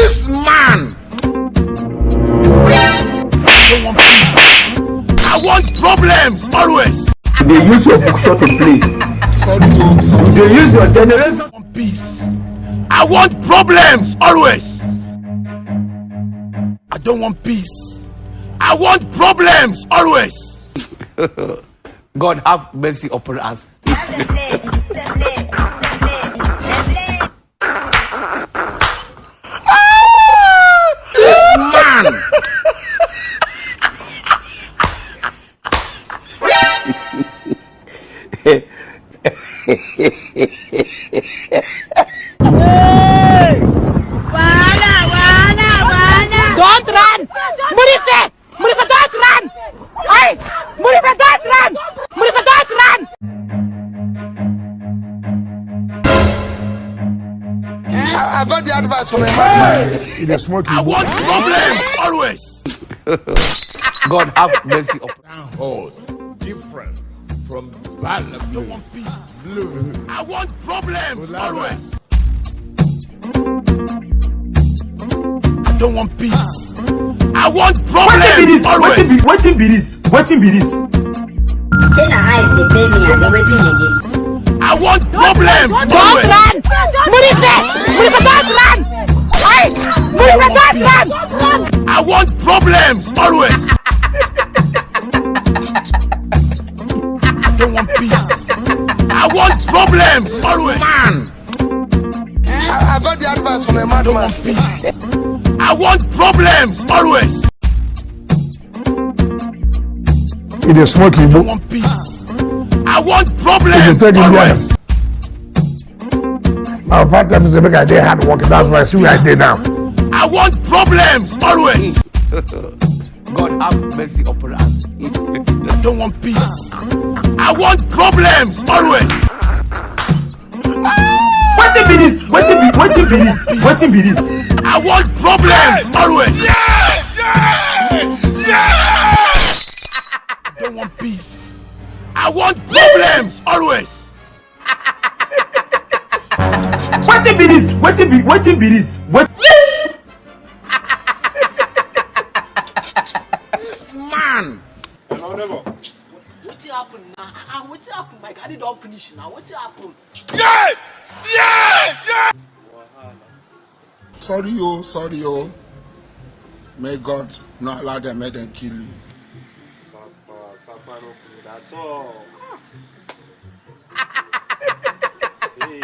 This man. I want problems always. They use your bookshop to play. They use your generation. I want peace. I want problems always. I don't want peace. I want problems always. God have mercy upon us. This man. Don't run! Murife! Murife, don't run! Hey! Murife, don't run! Murife, don't run! I got the advice from a man. I want problems always. God have mercy upon us. Oh, different from bad. I don't want peace. I want problems always. I don't want peace. I want problems always. Waiting be this. I want problems Don't always. run! Murife! Murife, don't run! Hey! Murife, don't run! I want problems always. I don't want peace. I want problems always. Man. I got the advice from a man. I don't want peace. I want problems always. It is smoky, I but don't want peace. I want problems take always. now part time is a big idea hard work. That's why I see what I did now. I want problems always. God have mercy upon us. I don't want peace. I want problems always. Waiting be this. I want problems always. I don't want peace. I want problems always. Waiting be this. This man. What happened now? What happened? My God, don't finish now. What happened? Yeah. Sorry, oh. May God not allow them, make them kill you. Sapa no good at all. Hey.